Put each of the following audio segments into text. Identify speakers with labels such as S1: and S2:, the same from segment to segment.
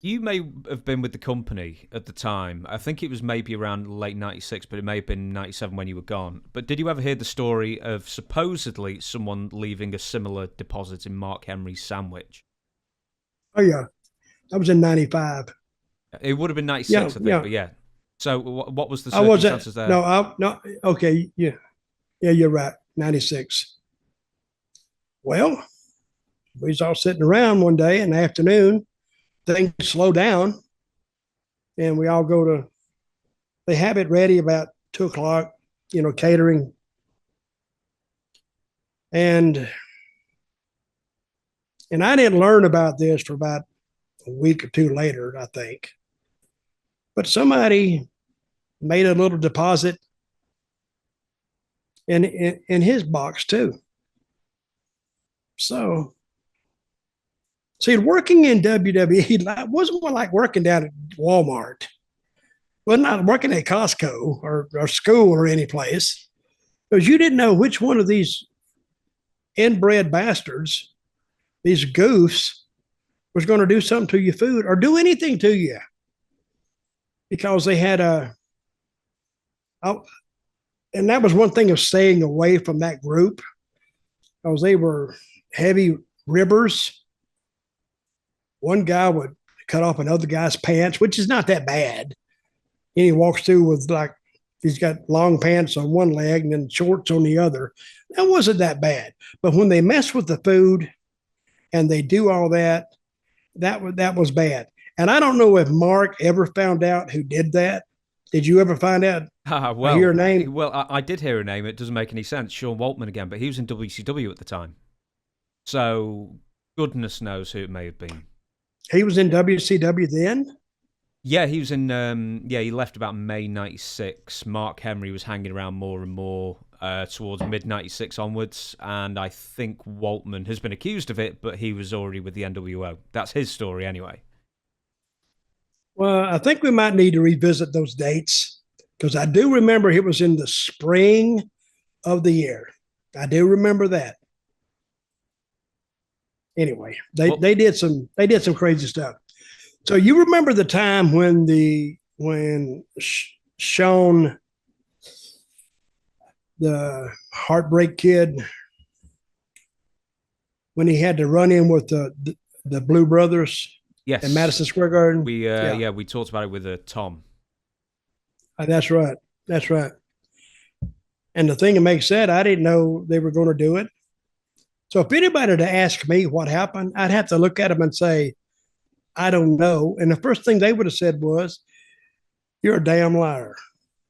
S1: You may have been with the company at the time. I think it was maybe around late 96, but it may have been 97 when you were gone. But did you ever hear the story of supposedly someone leaving a similar deposit in Mark Henry's sandwich?
S2: Oh yeah, I was in '95.
S1: It would have been
S2: Yeah,
S1: 96, I think,
S2: yeah.
S1: but yeah. So what was the
S2: I wasn't.
S1: circumstances there?
S2: No, I no. Okay, yeah, yeah. You're right. '96. Well, we was all sitting around one day in the afternoon. Things slow down, and we all go to. They have it ready about 2 o'clock. Catering, and I didn't learn about this for about a week or two later, I think. But somebody made a little deposit in his box too. So, see, working in WWE wasn't like working down at Walmart. Well, not working at Costco or school or any place, because you didn't know which one of these inbred bastards, these goofs, was going to do something to your food or do anything to you because they had and that was one thing of staying away from that group because they were heavy ribbers. One guy would cut off another guy's pants, which is not that bad. And he walks through with like he's got long pants on one leg and then shorts on the other. That wasn't that bad. But when they mess with the food and they do all that, that was bad. And I don't know if Mark ever found out who did that. Did you ever find out
S1: Ah,
S2: or hear a
S1: well,
S2: name?
S1: I did hear a name. It doesn't make any sense. Sean Waltman again, but he was in WCW at the time. So goodness knows who it may have been.
S2: He was in WCW then.
S1: Yeah, he was in. Yeah, he left about May '96. Mark Henry was hanging around more and more towards mid '96 onwards, and I think Waltman has been accused of it, but he was already with the NWO. That's his story anyway.
S2: Well, I think we might need to revisit those dates because I do remember it was in the spring of the year. I do remember that. Anyway, they
S1: Well,
S2: they did some crazy stuff. So you remember the time when Sean, the heartbreak kid, when he had to run in with the Blue Brothers in
S1: yes,
S2: Madison Square Garden?
S1: we
S2: Yeah,
S1: yeah we talked about it with Tom.
S2: that's right. That's right. And the thing that makes that, I didn't know they were going to do it. So if anybody to ask me what happened, I'd have to look at them and say, I don't know. And the first thing they would have said was, you're a damn liar.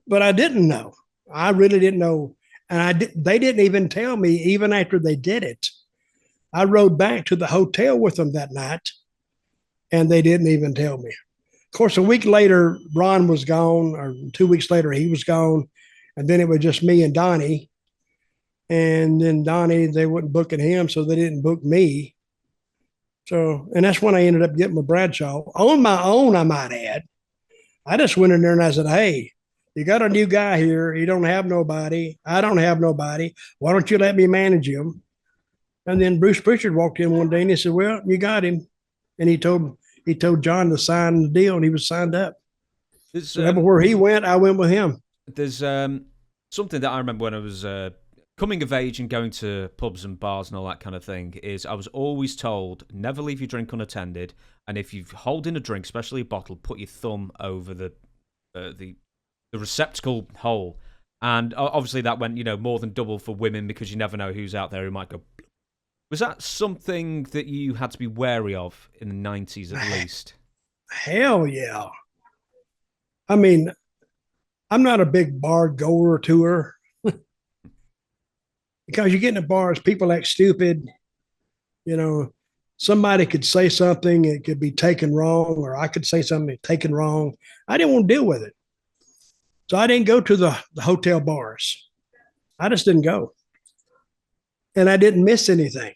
S2: But I didn't know. I really didn't know. And they didn't even tell me even after they did it. I rode back to the hotel with them that night and they didn't even tell me. Of course, a week later, Ron was gone, or 2 weeks later, he was gone. And then it was just me and Donnie. And then Donnie, they wouldn't booking him, so they didn't book me. So, and that's when I ended up getting my Bradshaw on my own, I might add. I just went in there and I said, hey, you got a new guy here. You don't have nobody. I don't have nobody. Why don't you let me manage him? And then Bruce Pritchard walked in one day and he said, well, you got him. And he told John to sign the deal and he was signed up.
S1: There's
S2: So everywhere he went, I went with him.
S1: there's something that I remember when I was coming of age and going to pubs and bars and all that kind of thing. Is I was always told never leave your drink unattended, and if you're holding a drink, especially a bottle, put your thumb over uh, the the receptacle hole. And obviously that went more than double for women because you never know who's out there who might go. Was that something that you had to be wary of in the '90s at least?
S2: Hell yeah. I mean, I'm not a big bar goer tour because you get in the bars, people act stupid. You know, somebody could say something, it could be taken wrong, or I could say something taken wrong. I didn't want to deal with it. So I didn't go to the hotel bars. I just didn't go. And I didn't miss anything.